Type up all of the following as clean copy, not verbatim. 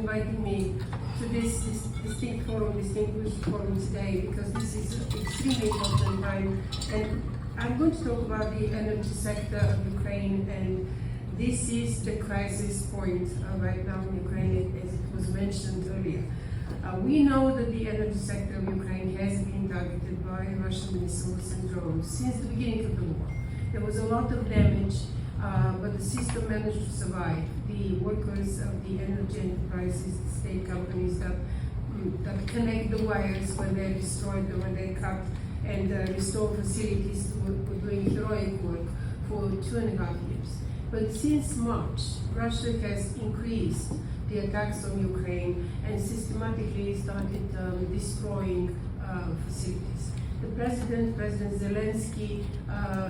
inviting me to this distinguished forum today, because this is an extremely important time. And I'm going to talk about the energy sector of Ukraine, and this is the crisis point right now in Ukraine, as it was mentioned earlier. We know that the energy sector of Ukraine has been targeted by Russian missiles and drones since the beginning of the war. There was a lot of damage, but the system managed to survive. The workers of the energy enterprises, the state companies that connect the wires when they're destroyed or when they're cut, and restore facilities were doing heroic work for 2.5 years. But since March, Russia has increased the attacks on Ukraine and systematically started destroying facilities. The President Zelensky,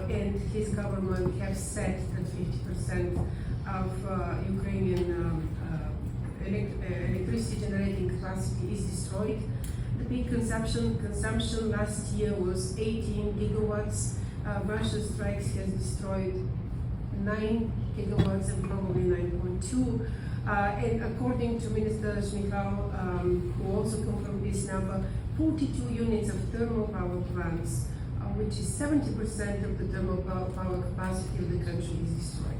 and his government have said that 50% of Ukrainian electricity generating capacity is destroyed. The peak consumption last year was 18 gigawatts. Russia's strikes has destroyed 9 gigawatts and probably 9.2. And according to Minister Jurkiw, who also confirmed this number, 42 units of thermal power plants, which is 70% of the thermal power capacity of the country, is destroyed.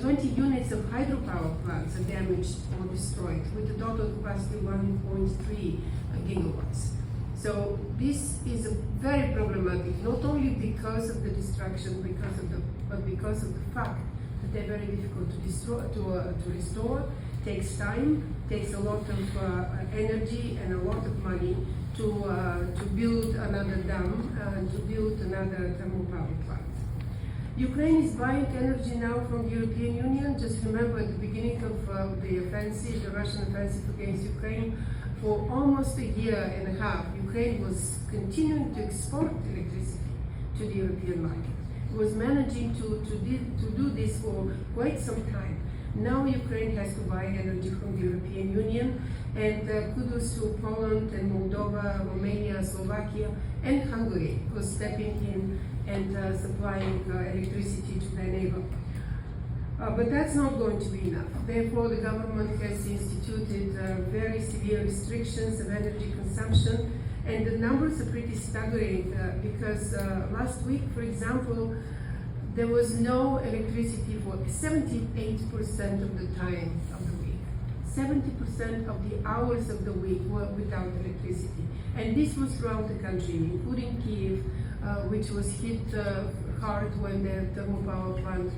20 units of hydropower plants are damaged or destroyed, with a total capacity of 1.3 gigawatts. So this is very problematic, not only because of the destruction, but because of the fact that they're very difficult to restore. Takes time, takes a lot of energy and a lot of money to build another dam, to build another thermal power plant. Ukraine is buying energy now from the European Union. Just remember at the beginning of the offensive, the Russian offensive against Ukraine, for almost a year and a half, Ukraine was continuing to export electricity to the European market. It was managing to do this for quite some time. Now Ukraine has to buy energy from the European Union, and kudos to Poland and Moldova, Romania, Slovakia, and Hungary for stepping in and supplying electricity to their neighbor. But that's not going to be enough. Therefore, the government has instituted very severe restrictions of energy consumption, and the numbers are pretty staggering because last week, for example, there was no electricity for 78% of the time of the week. 70% of the hours of the week were without electricity. And this was throughout the country, including Kyiv, which was hit hard when the thermal power plant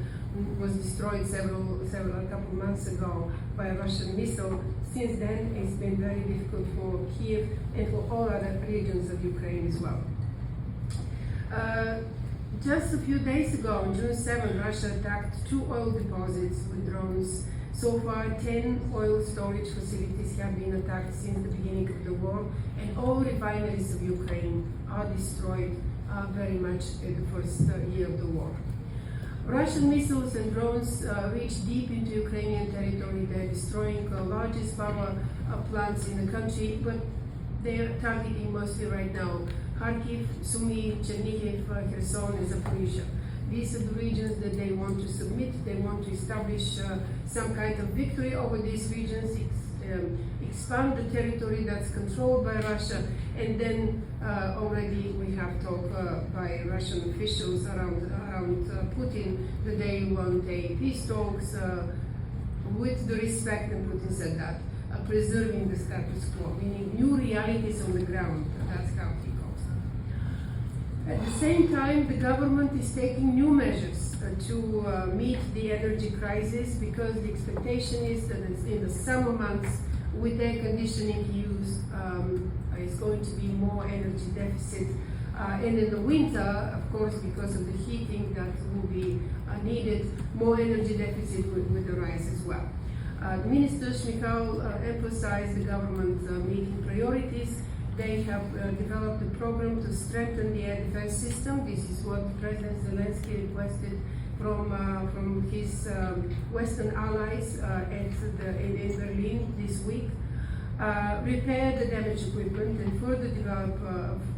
was destroyed a couple months ago by a Russian missile. Since then, it's been very difficult for Kyiv and for all other regions of Ukraine as well. Just a few days ago, on June 7, Russia attacked 2 oil deposits with drones. So far, 10 oil storage facilities have been attacked since the beginning of the war, and all refineries of Ukraine are destroyed very much in the first year of the war. Russian missiles and drones reach deep into Ukrainian territory. They're destroying the largest power plants in the country, but they're targeting mostly right now Kharkiv, Sumy, Chernihiv, Kherson, and Zaporizhia. These are the regions that they want to submit. They want to establish some kind of victory over these regions, expand the territory that's controlled by Russia, and then already we have talk by Russian officials around Putin that they want a peace talks with the respect, and Putin said that, preserving the status quo, meaning new realities on the ground. That's how he calls it. At the same time, the government is taking new measures to meet the energy crisis, because the expectation is that in the summer months, with air conditioning use, is going to be more energy deficit. And in the winter, of course, because of the heating that will be needed, more energy deficit with the rise as well. Minister Jurkiw emphasized the government meeting priorities. They have developed a program to strengthen the air defense system. This is what President Zelensky requested from his Western allies in Berlin this week. Repair the damaged equipment and further develop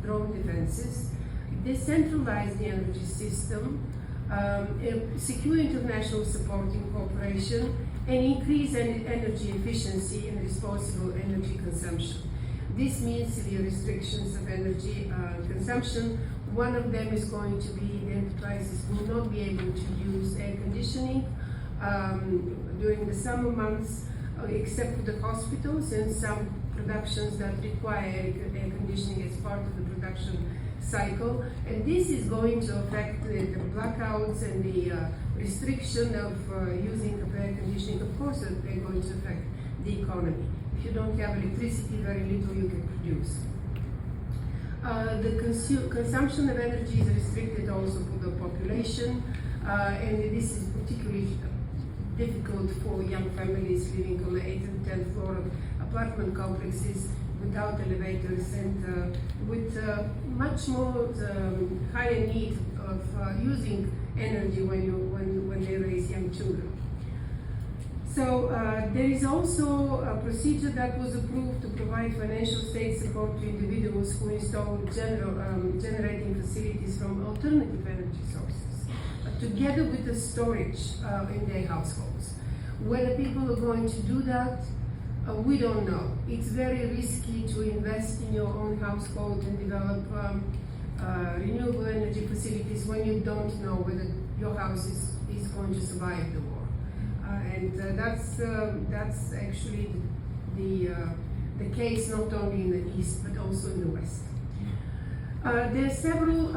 drone defenses, decentralize the energy system, secure international support and cooperation, and increase energy efficiency and responsible energy consumption. This means severe restrictions of energy consumption. One of them is going to be the enterprises will not be able to use air conditioning during the summer months, except for the hospitals and some productions that require air conditioning as part of the production cycle. And this is going to affect the blackouts and the restriction of using of air conditioning. Of course, they're going to affect the economy. If you don't have electricity, very little you can produce. The consumption of energy is restricted also for the population, and this is particularly difficult for young families living on the 8th and 10th floor of apartment complexes without elevators and with much more higher need of using energy when they raise young children. So there is also a procedure that was approved to provide financial state support to individuals who install generating facilities from alternative energy sources, together with the storage in their households. Whether people are going to do that, we don't know. It's very risky to invest in your own household and develop renewable energy facilities when you don't know whether your house is going to survive the war. That's actually the case not only in the East but also in the West. There are several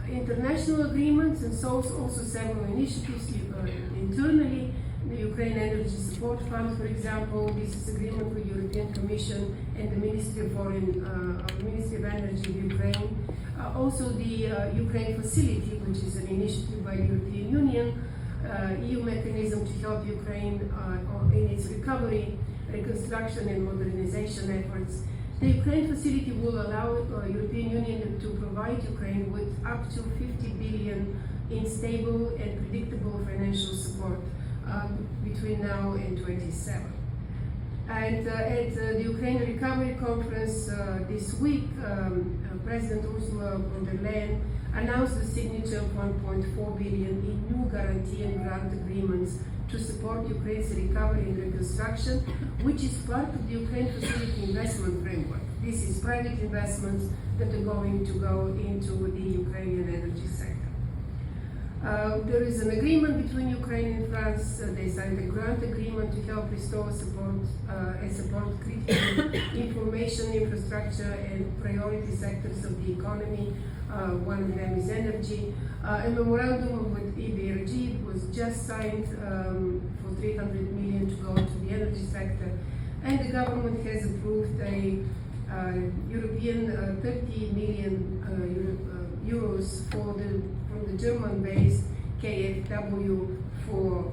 international agreements and also several initiatives internally. The Ukraine Energy Support Fund, for example, this is agreement with the European Commission and the Ministry of Energy of Ukraine. Also the Ukraine Facility, which is an initiative by the European Union, EU mechanism to help Ukraine in its recovery, reconstruction and modernization efforts. The Ukraine Facility will allow European Union to provide Ukraine with up to 50 billion in stable and predictable financial support between now and 27. And at the Ukraine Recovery Conference this week, President Ursula von der Leyen announced the signature of 1.4 billion in new guarantee and grant agreements to support Ukraine's recovery and reconstruction, which is part of the Ukraine Facility investment framework. This is private investments that are going to go into the Ukrainian energy sector. There is an agreement between Ukraine and France. They signed a grant agreement to help restore support critical information infrastructure and priority sectors of the economy. One of them is energy. A memorandum with EBRD was just signed for 300 million to go to the energy sector, and the government has approved a European 30 million euros from the German-based KfW for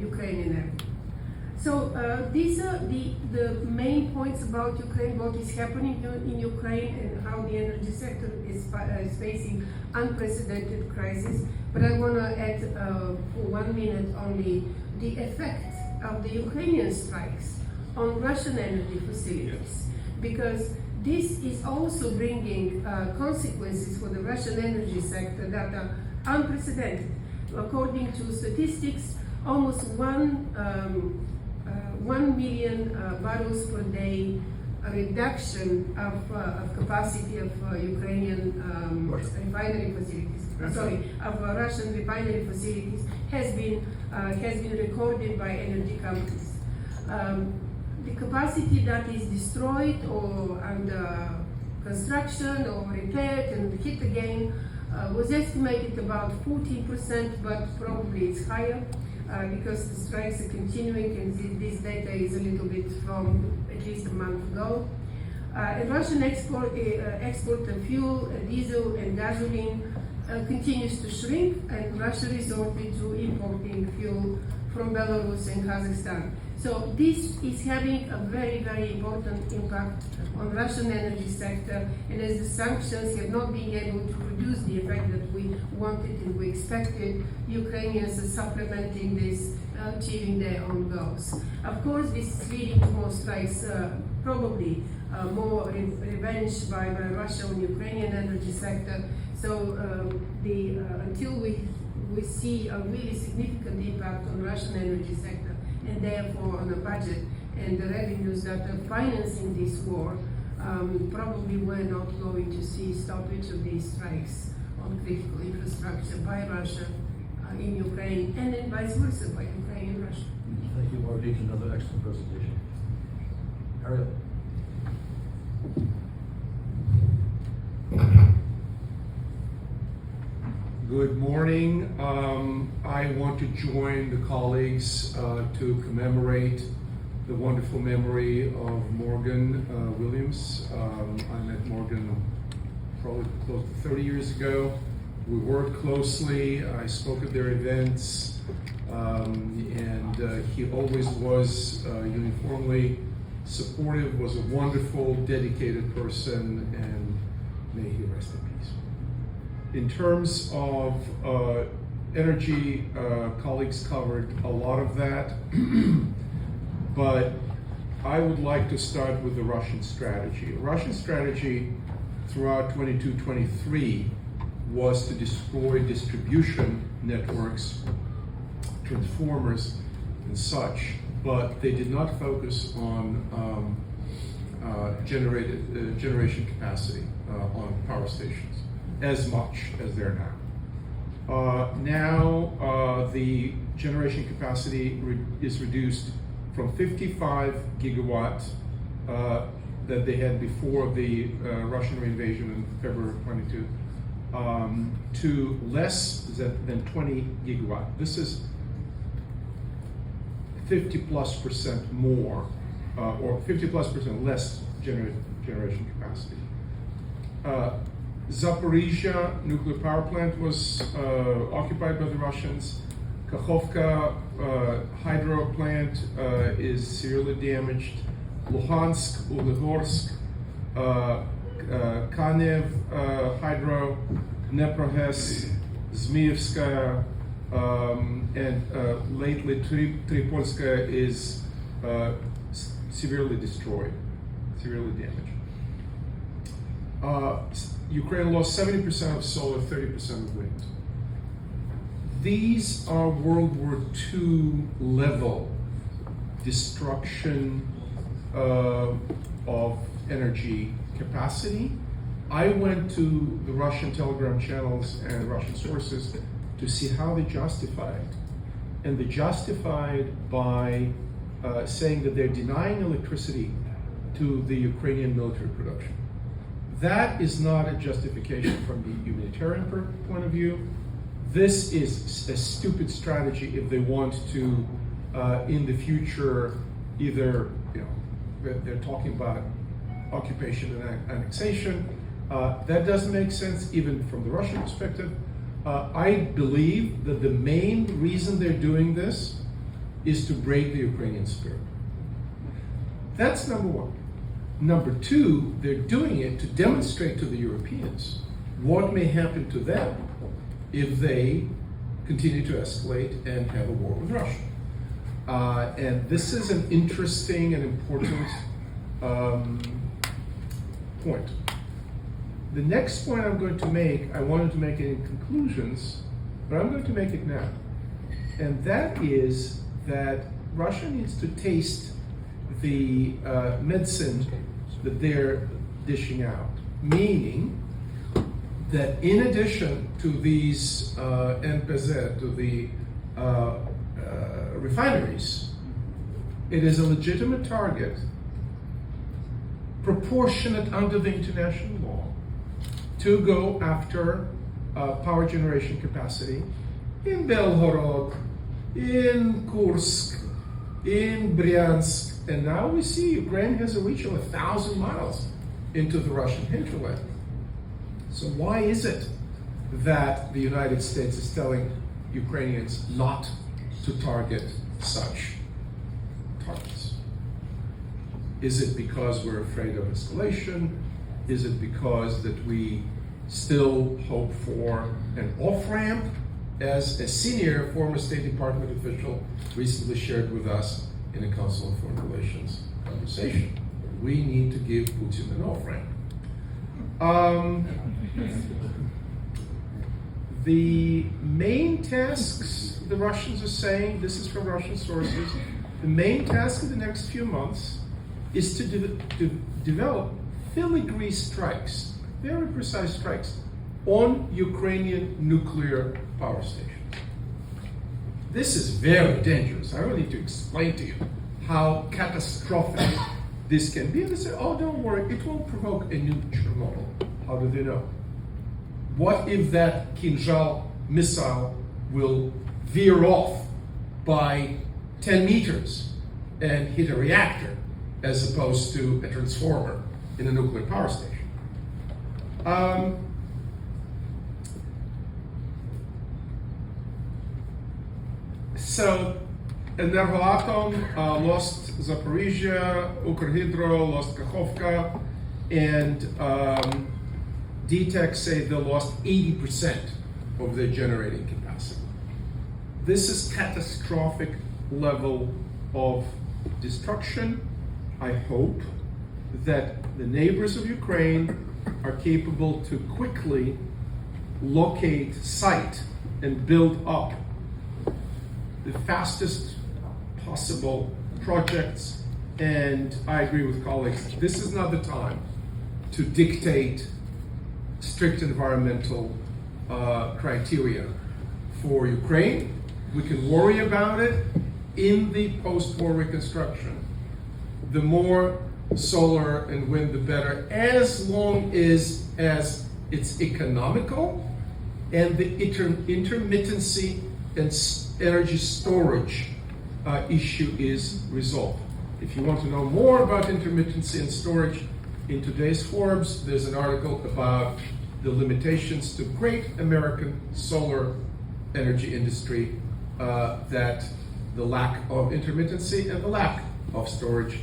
Ukrainian energy. So these are the main points about Ukraine, what is happening in Ukraine and how the energy sector is facing unprecedented crisis. But I want to add for 1 minute only the effect of the Ukrainian strikes on Russian energy facilities, because this is also bringing consequences for the Russian energy sector that are unprecedented. According to statistics, almost 1 million barrels per day reduction of capacity of Ukrainian refinery facilities. Of Russian refinery facilities has been recorded by energy companies. The capacity that is destroyed or under construction or repaired and hit again was estimated about 14%, but probably it's higher because the strikes are continuing, and this data is a little bit from at least a month ago. And Russian export of fuel, diesel and gasoline continues to shrink, and Russia resorted to importing fuel from Belarus and Kazakhstan. So this is having a very, very important impact on Russian energy sector, and as the sanctions have not been able to produce the effect that we wanted and we expected, Ukrainians are supplementing this, achieving their own goals. Of course, this is leading to more strikes, probably more revenge by Russia on Ukrainian energy sector. So until we see a really significant impact on Russian energy sector, and therefore on the budget and the revenues that are financing this war, probably we're not going to see stoppage of these strikes on critical infrastructure by Russia in Ukraine, and then vice versa by Ukraine and Russia. Thank you, Margarita. Another excellent presentation. Ariel. Good morning. I want to join the colleagues to commemorate the wonderful memory of Morgan Williams. I met Morgan probably close to 30 years ago. We worked closely. I spoke at their events, and he always was uniformly supportive, was a wonderful, dedicated person, and may he rest in peace. In terms of energy, colleagues covered a lot of that, but I would like to start with the Russian strategy. Russian strategy throughout 22-23 was to destroy distribution networks, transformers, and such, but they did not focus on generation capacity on power stations as much as they're now. Now the generation capacity is reduced from 55 gigawatts that they had before the Russian invasion in February of 22 to less than 20 gigawatt. This is 50+% more, or 50+% less generation capacity. Zaporizhia nuclear power plant was occupied by the Russians. Kakhovka hydro plant is severely damaged. Luhansk, Ulegorsk, Kanev hydro, Dneprohes, Zmiyevskaya, and lately Tripolskaya is severely destroyed, severely damaged. Ukraine lost 70% of solar, 30% of wind. These are World War II level destruction of energy capacity. I went to the Russian Telegram channels and Russian sources to see how they justified. And they justified by saying that they're denying electricity to the Ukrainian military production. That is not a justification from the humanitarian point of view. This is a stupid strategy if they want to, in the future, either, they're talking about occupation and annexation. That doesn't make sense even from the Russian perspective. I believe that the main reason they're doing this is to break the Ukrainian spirit. That's number one. Number two, they're doing it to demonstrate to the Europeans what may happen to them if they continue to escalate and have a war with Russia. And this is an interesting and important point. The next point I'm going to make, I wanted to make it in conclusions, but I'm going to make it now. And that is that Russia needs to taste the medicine that they're dishing out. Meaning that in addition to these NPZ, to the refineries, it is a legitimate target, proportionate under the international law, to go after power generation capacity in Belgorod, in Kursk, in Bryansk, and now we see Ukraine has a reach of 1,000 miles into the Russian hinterland. So why is it that the United States is telling Ukrainians not to target such targets? Is it because we're afraid of escalation? Is it because that we still hope for an off-ramp? As a senior former State Department official recently shared with us in a Council on Foreign Relations conversation, we need to give Putin an off-ramp. The main tasks the Russians are saying, this is from Russian sources, The main task of the next few months is to develop filigree strikes, very precise strikes, on Ukrainian nuclear power stations. This is very dangerous. I don't need to explain to you how catastrophic this can be. And they say, oh, don't worry, it won't provoke a new Chernobyl. How do they know? What if that Kinzhal missile will veer off by 10 meters and hit a reactor as opposed to a transformer in a nuclear power station? So, Energoatom lost Zaporizhia, Ukrhydro lost Kakhovka, and DTEC say they lost 80% of their generating capacity. This is catastrophic level of destruction. I hope that the neighbors of Ukraine are capable to quickly locate, site, and build up the fastest possible projects. And I agree with colleagues, this is not the time to dictate strict environmental criteria for Ukraine. We can worry about it in the post-war reconstruction. The more solar and wind, the better, as long as it's economical and the intermittency and energy storage issue is resolved. If you want to know more about intermittency and storage, in today's Forbes, there's an article about the limitations to great American solar energy industry that the lack of intermittency and the lack of storage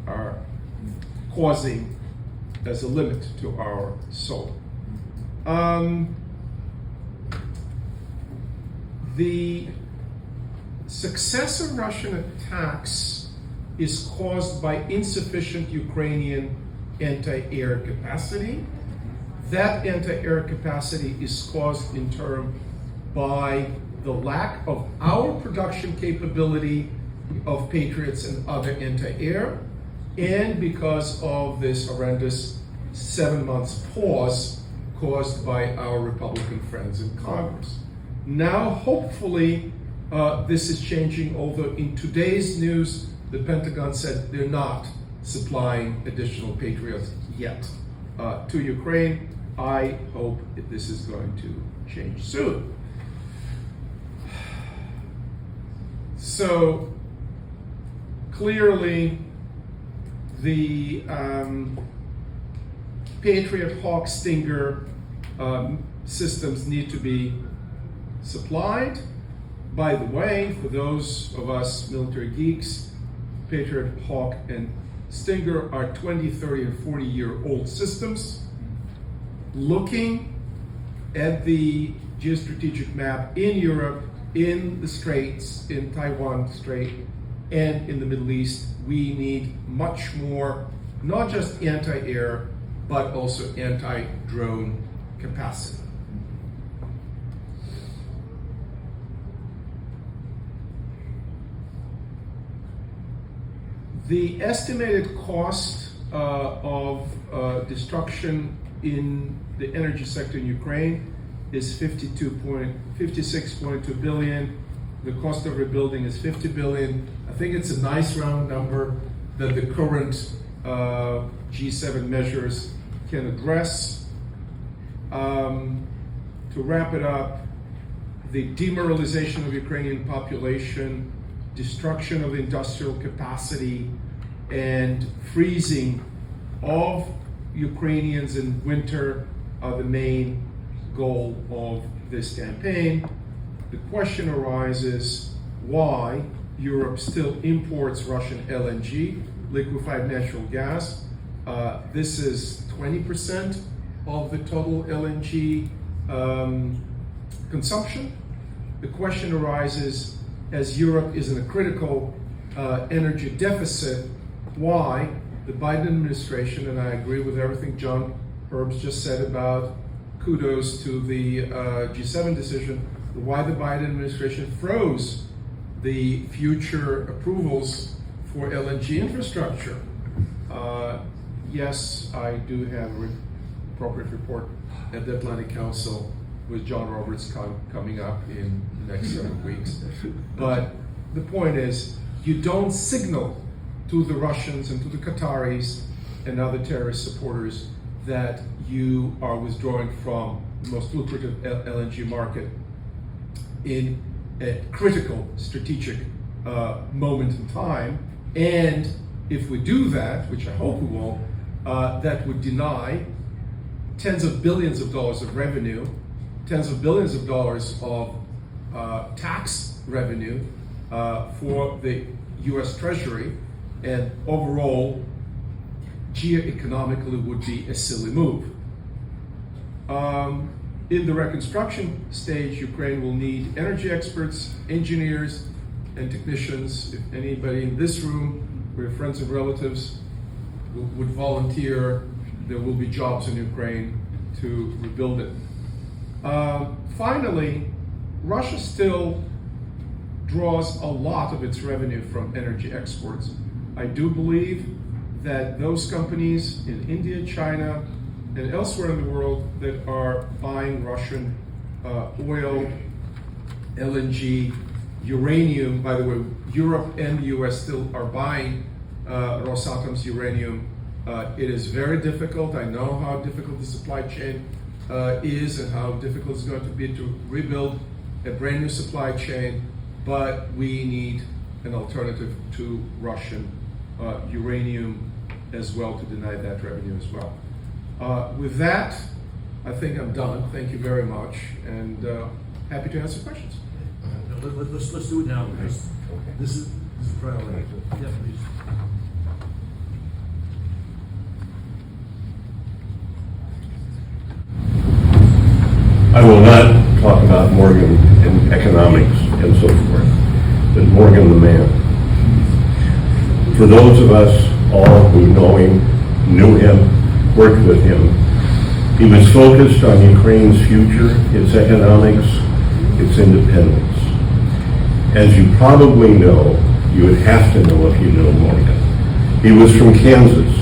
are causing as a limit to our solar. The success of Russian attacks is caused by insufficient Ukrainian anti-air capacity. That anti-air capacity is caused in turn by the lack of our production capability of Patriots and other anti-air, and because of this horrendous 7 months pause caused by our Republican friends in Congress. Now, hopefully, this is changing, although in today's news, the Pentagon said they're not supplying additional Patriots yet to Ukraine. I hope that this is going to change soon. So, clearly, the Patriot Hawk Stinger systems need to be supplied. By the way, for those of us military geeks, Patriot Hawk and Stinger are 20, 30, and 40-year-old systems. Looking at the geostrategic map in Europe, in the Straits, in Taiwan Strait, and in the Middle East, we need much more, not just anti-air, but also anti-drone capacity. The estimated cost of destruction in the energy sector in Ukraine is 56.2 billion. The cost of rebuilding is 50 billion. I think it's a nice round number that the current G7 measures can address. To wrap it up, the demoralization of Ukrainian population, destruction of industrial capacity, and freezing of Ukrainians in winter are the main goal of this campaign. The question arises why Europe still imports Russian LNG, liquefied natural gas. This is 20% of the total LNG consumption. The question arises, as Europe is in a critical energy deficit, why the Biden administration, and I agree with everything John Herbst just said about kudos to the G7 decision, why the Biden administration froze the future approvals for LNG infrastructure. Yes, I do have an appropriate report at the Atlantic Council with John Roberts coming up in the next 7 weeks. But the point is, you don't signal to the Russians and to the Qataris and other terrorist supporters that you are withdrawing from the most lucrative LNG market in a critical strategic moment in time. And if we do that, which I hope we won't, that would deny tens of billions of dollars of revenue, tens of billions of dollars of tax revenue for the US Treasury, and overall, geoeconomically would be a silly move. In the reconstruction stage, Ukraine will need energy experts, engineers, and technicians. If anybody in this room, with friends and relatives, would volunteer, there will be jobs in Ukraine to rebuild it. Finally, Russia still draws a lot of its revenue from energy exports. I do believe that those companies in India, China, and elsewhere in the world that are buying Russian oil, LNG, uranium, by the way, Europe and the US still are buying Rosatom's uranium. It is very difficult. I know how difficult the supply chain is and how difficult it's going to be to rebuild a brand new supply chain, but we need an alternative to Russian uranium as well to deny that revenue as well. With that, I think I'm done. Thank you very much, and happy to answer questions. Let's do it now, because this is priority. Yeah, please. I will not talk about Morgan and economics and so forth, but Morgan the man. For those of us all who know him, knew him, worked with him, he was focused on Ukraine's future, its economics, its independence. As you probably know, you would have to know if you know Morgan. He was from Kansas,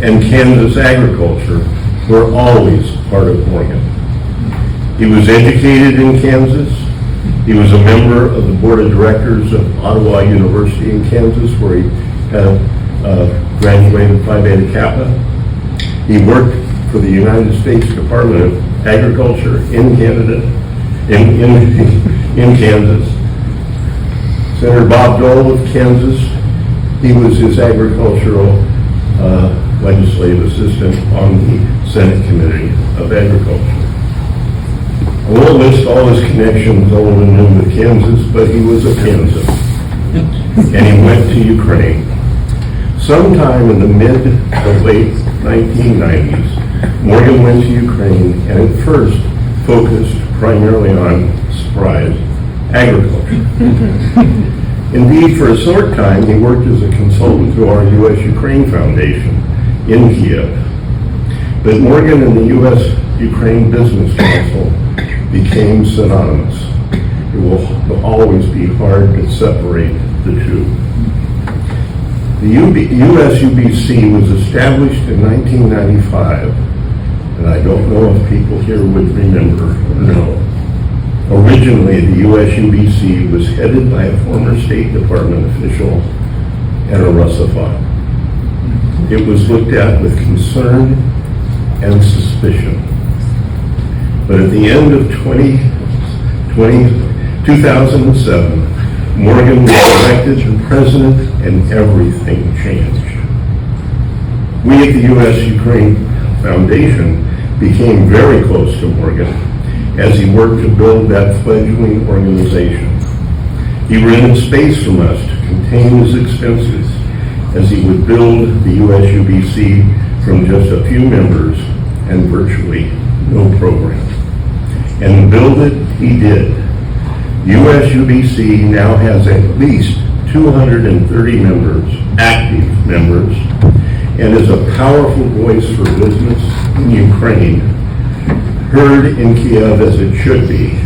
and Kansas agriculture were always part of Morgan. He was educated in Kansas. He was a member of the board of directors of Ottawa University in Kansas, where he had graduated Phi Beta Kappa. He worked for the United States Department of Agriculture in Canada, in Kansas. Senator Bob Dole of Kansas, he was his agricultural legislative assistant on the Senate Committee of Agriculture. I won't list all his connections, old and new, with Kansas, but he was a Kansan, and he went to Ukraine. Sometime in the mid to late 1990s, Morgan went to Ukraine and at first focused primarily on, surprise, agriculture. Indeed, for a short time, he worked as a consultant to our U.S.-Ukraine Foundation in Kiev. But Morgan and the U.S.-Ukraine Business Council became synonymous. It will always be hard to separate the two. The US-UBC was established in 1995, and I don't know if people here would remember or know. Originally, the US-UBC was headed by a former State Department official and a Russophile. It was looked at with concern and suspicion. But at the end of 2007, Morgan was elected to president and everything changed. We at the U.S.-Ukraine Foundation became very close to Morgan as he worked to build that fledgling organization. He rented space from us to contain his expenses as he would build the US-UBC from just a few members and virtually no program. And build it he did. US-UBC now has at least 230 members, active members, and is a powerful voice for business in Ukraine, heard in Kiev as it should be,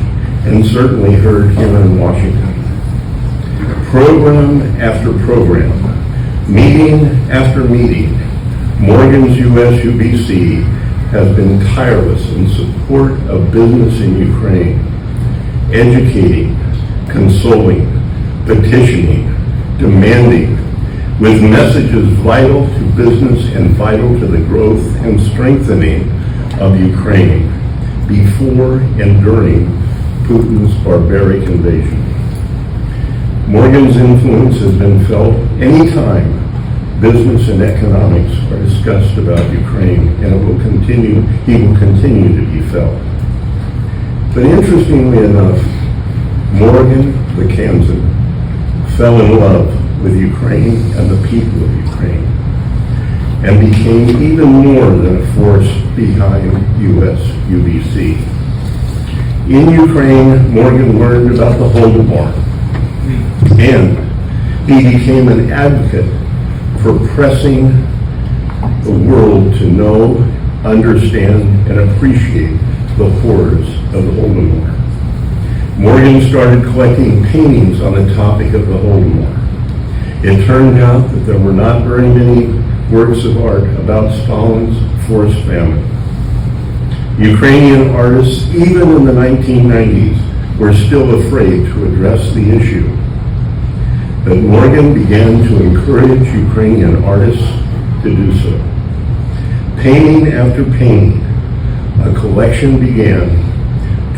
and certainly heard him in Washington. Program after program, meeting after meeting, Morgan's US UBC has been tireless in support of business in Ukraine, educating, consoling, petitioning, demanding, with messages vital to business and vital to the growth and strengthening of Ukraine before and during Putin's barbaric invasion. Morgan's influence has been felt anytime business and economics are discussed about Ukraine, and he will continue to be felt. But interestingly enough, Morgan, the Kansan, fell in love with Ukraine and the people of Ukraine, and became even more than a force behind US UBC. In Ukraine, Morgan learned about the Holodomor, and he became an advocate for pressing the world to know, understand, and appreciate the horrors of the Holodomor. Morgan started collecting paintings on the topic of the Holodomor. It turned out that there were not very many works of art about Stalin's forced famine. Ukrainian artists, even in the 1990s, were still afraid to address the issue. But Morgan began to encourage Ukrainian artists to do so. Painting after painting, a collection began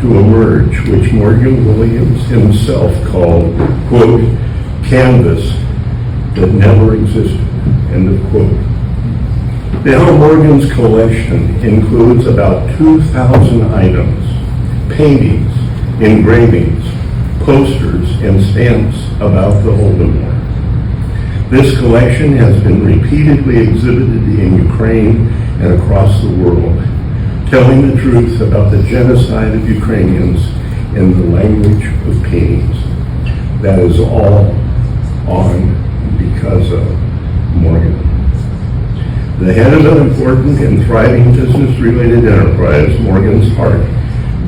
to emerge, which Morgan Williams himself called, quote, canvas that never existed, end of quote. Now Morgan's collection includes about 2,000 items, paintings, engravings, posters, and stamps about the Holodomor. This collection has been repeatedly exhibited in Ukraine and across the world, telling the truth about the genocide of Ukrainians in the language of paintings. That is all on because of Morgan. The head of an important and thriving business-related enterprise, Morgan's heart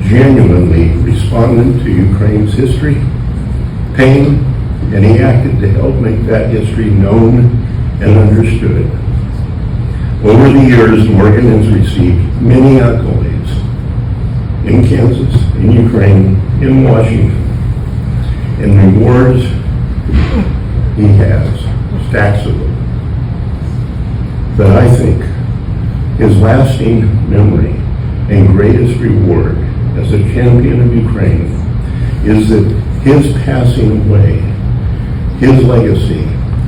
genuinely responded to Ukraine's history, pain, and he acted to help make that history known and understood. Over the years, Morgan has received many accolades in Kansas, in Ukraine, in Washington, and rewards he has, stacks of them. But I think his lasting memory and greatest reward as a champion of Ukraine is that his passing away, his legacy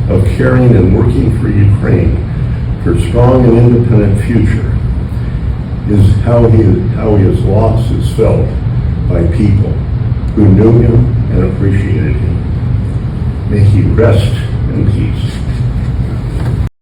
of caring and working for Ukraine for a strong and independent future is how his loss is felt by people who knew him and appreciated him. May he rest in peace.